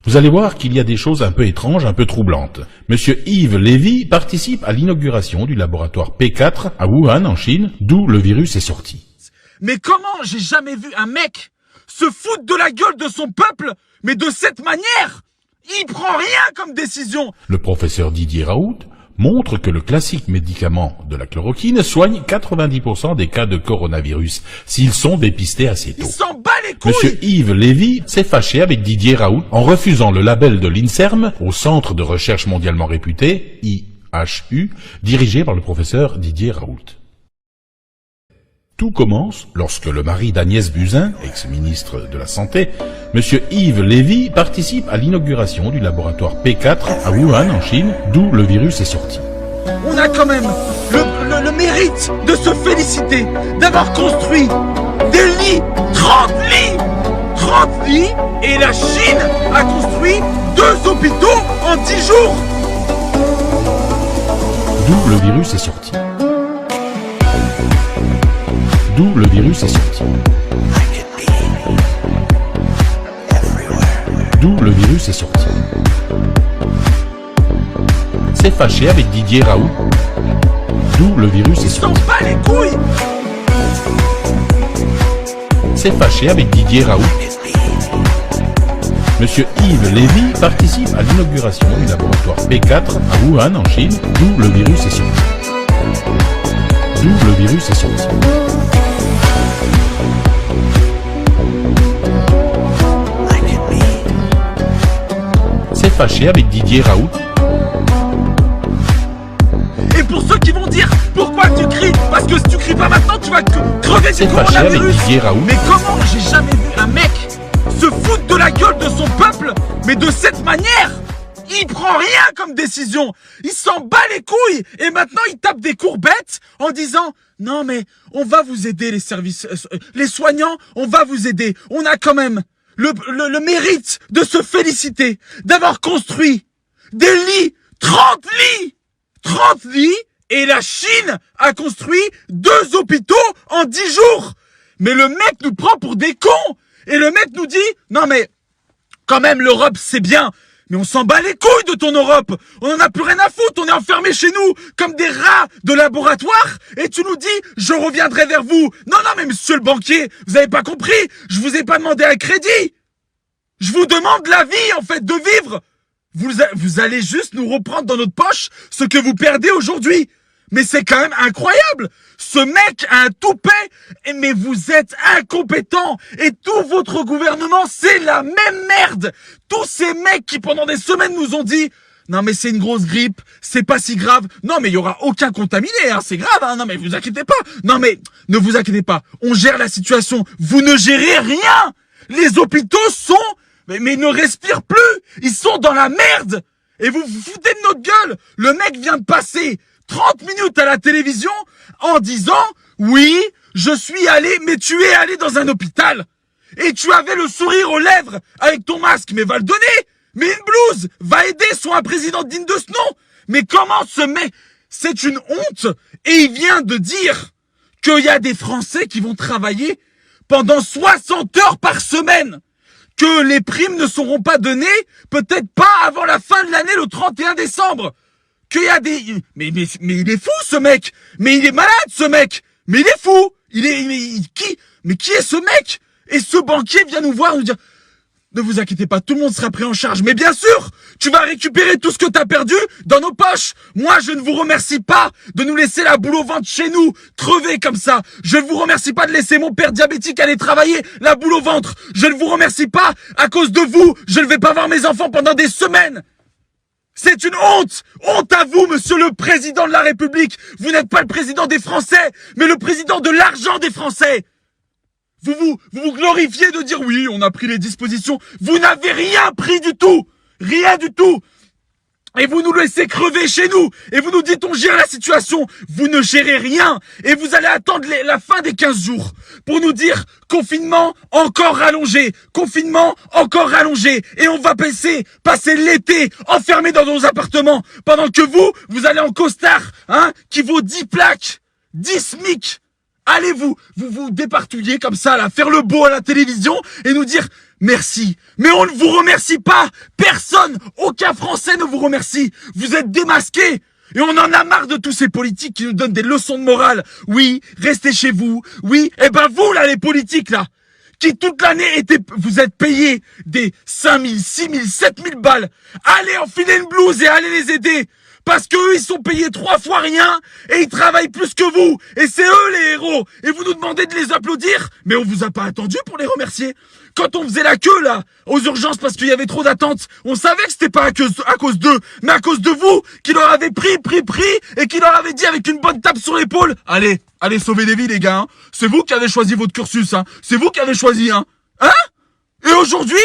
Vous allez voir qu'il y a des choses un peu étranges, un peu troublantes. Monsieur Yves Lévy participe à l'inauguration du laboratoire P4 à Wuhan, en Chine, d'où le virus est sorti. Mais comment j'ai jamais vu un mec se foutre de la gueule de son peuple, mais de cette manière? Il prend rien comme décision. Le professeur Didier Raoult montre que le classique médicament de la chloroquine soigne 90% des cas de coronavirus s'ils sont dépistés assez tôt. Il s'en bat les couilles. Monsieur Yves Lévy s'est fâché avec Didier Raoult en refusant le label de l'INSERM au Centre de recherche mondialement réputé, IHU, dirigé par le professeur Didier Raoult. Tout commence lorsque le mari d'Agnès Buzyn, ex-ministre de la Santé, Monsieur Yves Lévy participe à l'inauguration du laboratoire P4 à Wuhan, en Chine, d'où le virus est sorti. On a quand même le mérite de se féliciter d'avoir construit des lits, 30 lits 30 lits, et la Chine a construit 2 hôpitaux en 10 jours. D'où le virus est sorti. D'où le virus est sorti. D'où le virus est sorti. S'est fâché avec Didier Raoult. D'où le virus est sorti. S'en bat les couilles. S'est fâché avec Didier Raoult. Monsieur Yves Lévy participe à l'inauguration du laboratoire P4 à Wuhan, en Chine, d'où le virus est sorti. D'où le virus est sorti. S'est fâché avec Didier Raoult. Et pour ceux qui vont dire pourquoi tu cries, parce que si tu cries pas maintenant, tu vas crever du S'est fâché avec coronavirus. Didier Raoult. Mais comment j'ai jamais vu un mec se foutre de la gueule de son peuple, mais de cette manière? Il prend rien comme décision. Il s'en bat les couilles. Et maintenant, il tape des courbettes en disant non mais on va vous aider les services, les soignants, on va vous aider. On a quand même le mérite de se féliciter d'avoir construit des lits, 30 lits 30 lits, et la Chine a construit 2 hôpitaux en 10 jours. Mais le mec nous prend pour des cons. Et le mec nous dit, non mais, quand même l'Europe c'est bien, mais on s'en bat les couilles de ton Europe. On en a plus rien à foutre, on est enfermés chez nous, comme des rats de laboratoire. Et tu nous dis, je reviendrai vers vous. Non, non mais monsieur le banquier, vous avez pas compris, je vous ai pas demandé un crédit. Je vous demande la vie en fait, de vivre. Vous allez juste nous reprendre dans notre poche ce que vous perdez aujourd'hui. Mais c'est quand même incroyable. Ce mec a un toupet, mais vous êtes incompétent. Et tout votre gouvernement, c'est la même merde. Tous ces mecs qui pendant des semaines nous ont dit non mais c'est une grosse grippe, c'est pas si grave. Non mais il y aura aucun contaminé, hein, c'est grave, hein. Non mais vous inquiétez pas. Non mais ne vous inquiétez pas, on gère la situation. Vous ne gérez rien. Les hôpitaux sont... Mais ne respirent plus. Ils sont dans la merde. Et vous vous foutez de notre gueule. Le mec vient de passer 30 minutes à la télévision en disant oui, je suis allé, mais tu es allé dans un hôpital. Et tu avais le sourire aux lèvres avec ton masque, mais va le donner. Mais une blouse, va aider, sois un président digne de ce nom. Mais comment ce mec... C'est une honte. Et il vient de dire qu'il y a des Français qui vont travailler pendant 60 heures par semaine. Que les primes ne seront pas données, peut-être pas avant la fin de l'année, le 31 décembre. Qu'il y a des... Mais il est fou, ce mec. Mais il est malade, ce mec. Mais il est fou. Qui est ce mec? Et ce banquier vient nous voir, nous dire... Ne vous inquiétez pas, tout le monde sera pris en charge. Mais bien sûr, tu vas récupérer tout ce que t'as perdu dans nos poches. Moi, je ne vous remercie pas de nous laisser la boule au ventre chez nous, crever comme ça. Je ne vous remercie pas de laisser mon père diabétique aller travailler, la boule au ventre. Je ne vous remercie pas, à cause de vous, je ne vais pas voir mes enfants pendant des semaines. C'est une honte. Honte à vous, monsieur le président de la République. Vous n'êtes pas le président des Français, mais le président de l'argent des Français. Vous glorifiez de dire oui, on a pris les dispositions. Vous n'avez rien pris du tout. Rien du tout. Et vous nous laissez crever chez nous. Et vous nous dites on gère la situation. Vous ne gérez rien. Et vous allez attendre la fin des 15 jours pour nous dire confinement encore rallongé. Confinement encore rallongé. Et on va passer l'été enfermés dans nos appartements. Pendant que vous allez en costard, hein, qui vaut 10 plaques, 10 SMIC. Allez vous départouiller comme ça, là, faire le beau à la télévision et nous dire merci. Mais on ne vous remercie pas. Personne, aucun Français ne vous remercie. Vous êtes démasqués. Et on en a marre de tous ces politiques qui nous donnent des leçons de morale. Oui, restez chez vous. Oui, eh ben vous là, les politiques là, qui toute l'année vous êtes payés des 5 000, 6 000, 7 000 balles. Allez enfiler une blouse et allez les aider. Parce qu'eux, ils sont payés 3 fois rien et ils travaillent plus que vous. Et c'est eux les héros. Et vous nous demandez de les applaudir. Mais on vous a pas attendu pour les remercier. Quand on faisait la queue là, aux urgences parce qu'il y avait trop d'attentes, on savait que c'était pas à cause d'eux, mais à cause de vous, qui leur avez pris, et qui leur avez dit avec une bonne tape sur l'épaule, allez sauver des vies les gars, hein. C'est vous qui avez choisi votre cursus, hein. C'est vous qui avez choisi, hein. Et aujourd'hui,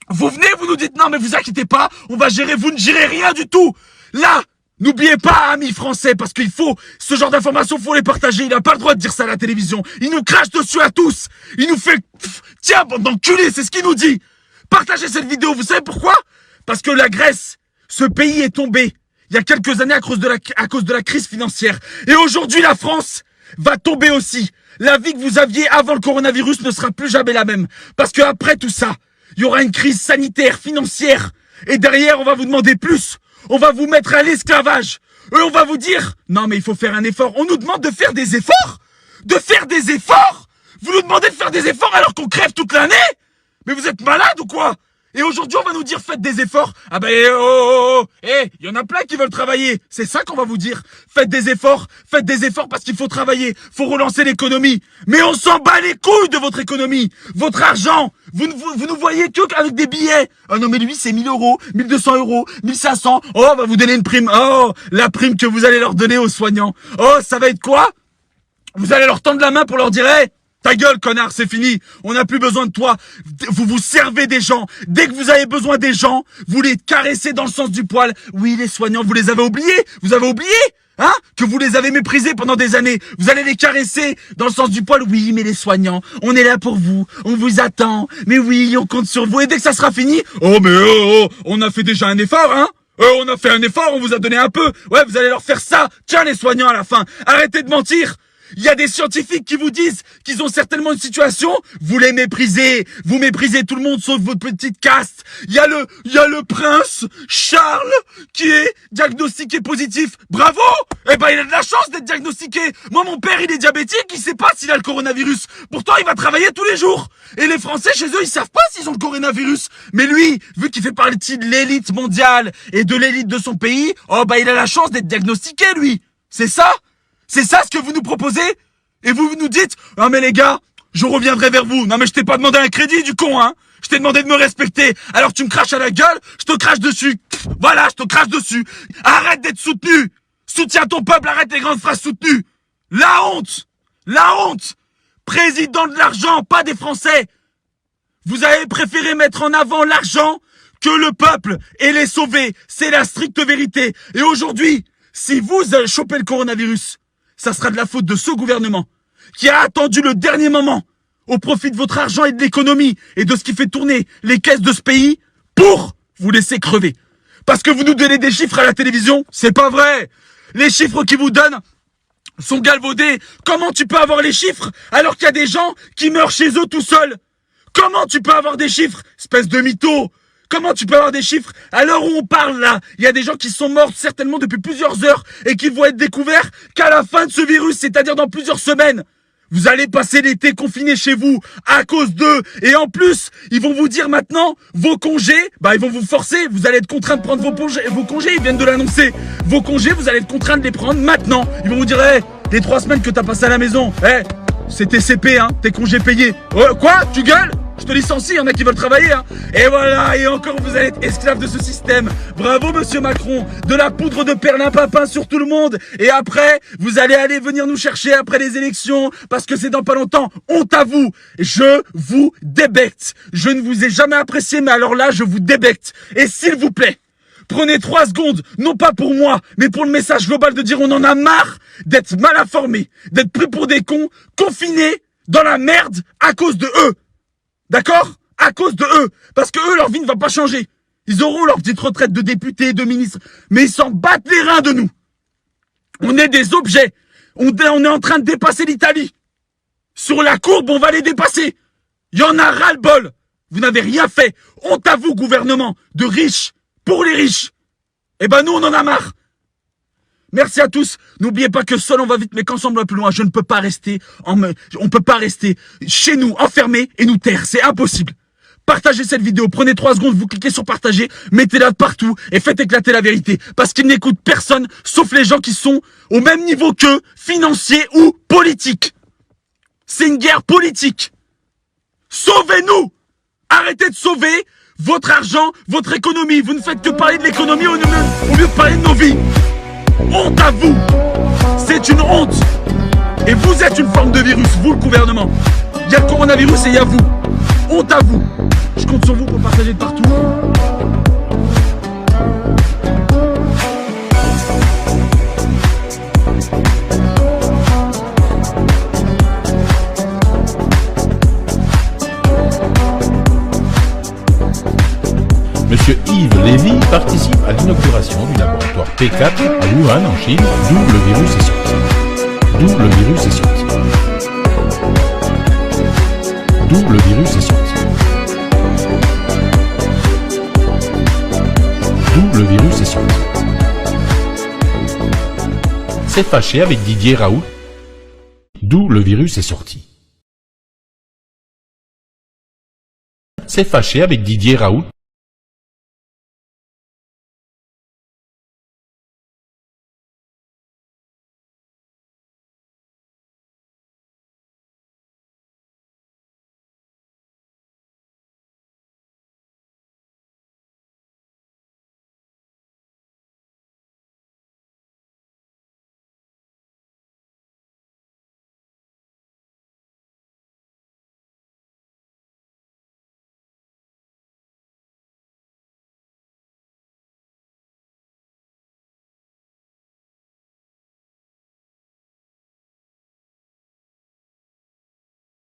vous venez, vous nous dites non mais vous inquiétez pas, on va gérer, vous ne gérez rien du tout. Là, n'oubliez pas, amis français, parce qu'il faut, ce genre d'informations, faut les partager. Il n'a pas le droit de dire ça à la télévision. Il nous crache dessus à tous. Il nous fait, tiens, bande d'enculés, c'est ce qu'il nous dit. Partagez cette vidéo, vous savez pourquoi? Parce que la Grèce, ce pays est tombé il y a quelques années à cause de la crise financière. Et aujourd'hui, la France va tomber aussi. La vie que vous aviez avant le coronavirus ne sera plus jamais la même. Parce que après tout ça, il y aura une crise sanitaire, financière. Et derrière, on va vous demander plus. On va vous mettre à l'esclavage. Et on va vous dire, non mais il faut faire un effort. On nous demande de faire des efforts? De faire des efforts? Vous nous demandez de faire des efforts alors qu'on crève toute l'année? Mais vous êtes malade ou quoi? Et aujourd'hui, on va nous dire, faites des efforts. Ah ben, il y en a plein qui veulent travailler. C'est ça qu'on va vous dire. Faites des efforts parce qu'il faut travailler. Faut relancer l'économie. Mais on s'en bat les couilles de votre économie. Votre argent. Vous nous voyez que avec des billets. Oh non, mais lui, c'est 1000 euros, 1200 euros, 1500. Oh, on va vous donner une prime. Oh, la prime que vous allez leur donner aux soignants. Oh, ça va être quoi? Vous allez leur tendre la main pour leur dire, hey, ta gueule, connard, c'est fini. On n'a plus besoin de toi. Vous vous servez des gens. Dès que vous avez besoin des gens, vous les caressez dans le sens du poil. Oui, les soignants, vous les avez oubliés. Vous avez oublié, hein, que vous les avez méprisés pendant des années. Vous allez les caresser dans le sens du poil. Oui, mais les soignants, on est là pour vous. On vous attend. Mais oui, on compte sur vous. Et dès que ça sera fini, oh, mais on a fait déjà un effort, hein. On a fait un effort, on vous a donné un peu. Ouais, vous allez leur faire ça. Tiens, les soignants, à la fin. Arrêtez de mentir. Il y a des scientifiques qui vous disent qu'ils ont certainement une situation, vous les méprisez, vous méprisez tout le monde sauf votre petite caste. Il y a le prince Charles qui est diagnostiqué positif. Bravo! Eh ben, il a de la chance d'être diagnostiqué. Moi, mon père, il est diabétique, il sait pas s'il a le coronavirus. Pourtant, il va travailler tous les jours. Et les Français, chez eux, ils savent pas s'ils ont le coronavirus. Mais lui, vu qu'il fait partie de l'élite mondiale et de l'élite de son pays, oh, bah, il a la chance d'être diagnostiqué, lui. C'est ça? C'est ça ce que vous nous proposez? Et vous nous dites, ah mais les gars, je reviendrai vers vous. Non mais je t'ai pas demandé un crédit du con, hein. Je t'ai demandé de me respecter. Alors tu me craches à la gueule, je te crache dessus. Voilà, je te crache dessus. Arrête d'être soutenu. Soutiens ton peuple, arrête les grandes phrases soutenues. La honte. La honte. Président de l'argent, pas des Français. Vous avez préféré mettre en avant l'argent que le peuple et les sauver. C'est la stricte vérité. Et aujourd'hui, si vous avez chopé le coronavirus, ça sera de la faute de ce gouvernement qui a attendu le dernier moment au profit de votre argent et de l'économie et de ce qui fait tourner les caisses de ce pays pour vous laisser crever. Parce que vous nous donnez des chiffres à la télévision, c'est pas vrai. Les chiffres qu'ils vous donnent sont galvaudés. Comment tu peux avoir les chiffres alors qu'il y a des gens qui meurent chez eux tout seuls? Comment tu peux avoir des chiffres, espèce de mytho? Comment tu peux avoir des chiffres à l'heure où on parle là? Il y a des gens qui sont morts certainement depuis plusieurs heures et qui vont être découverts qu'à la fin de ce virus, c'est-à-dire dans plusieurs semaines. Vous allez passer l'été confiné chez vous à cause d'eux. Et en plus, ils vont vous dire maintenant, vos congés, bah ils vont vous forcer. Vous allez être contraint de prendre vos congés, ils viennent de l'annoncer. Vos congés, vous allez être contraint de les prendre maintenant. Ils vont vous dire, les 3 semaines que t'as passées à la maison, c'est tes CP, hein, tes congés payés. Quoi? Tu gueules? Je te licencie, il y en a qui veulent travailler, hein. Et voilà, et encore vous allez être esclave de ce système. Bravo monsieur Macron, de la poudre de perlimpinpin sur tout le monde. Et après, vous allez aller venir nous chercher après les élections, parce que c'est dans pas longtemps. Honte à vous, je vous débecte. Je ne vous ai jamais apprécié, mais alors là, je vous débecte. Et s'il vous plaît, prenez 3 secondes, non pas pour moi, mais pour le message global de dire on en a marre d'être mal informés, d'être pris pour des cons, confinés dans la merde à cause de eux. D'accord? À cause de eux. Parce que eux, leur vie ne va pas changer. Ils auront leur petite retraite de députés, de ministres. Mais ils s'en battent les reins de nous. On est des objets. On est en train de dépasser l'Italie. Sur la courbe, on va les dépasser. Il y en a ras-le-bol. Vous n'avez rien fait. Honte à vous, gouvernement de riches pour les riches. Eh ben nous, on en a marre. Merci à tous. N'oubliez pas que seul on va vite, mais qu'ensemble on va plus loin. Je ne peux pas rester on peut pas rester chez nous, enfermés et nous taire. C'est impossible. Partagez cette vidéo. Prenez 3 secondes, vous cliquez sur partager, mettez-la partout et faites éclater la vérité. Parce qu'ils n'écoutent personne, sauf les gens qui sont au même niveau qu'eux, financier ou politique. C'est une guerre politique. Sauvez-nous! Arrêtez de sauver votre argent, votre économie. Vous ne faites que parler de l'économie au lieu de parler de nos vies. Honte à vous! C'est une honte! Et vous êtes une forme de virus, vous le gouvernement. Il y a le coronavirus et il y a vous. Honte à vous! Je compte sur vous pour partager de partout. Monsieur Yves Lévy participe à l'inauguration du laboratoire P4 à Wuhan en Chine, d'où le virus est sorti. D'où le virus est sorti. D'où le virus est sorti. D'où le virus est sorti. S'est fâché avec Didier Raoult. D'où le virus est sorti. S'est fâché avec Didier Raoult.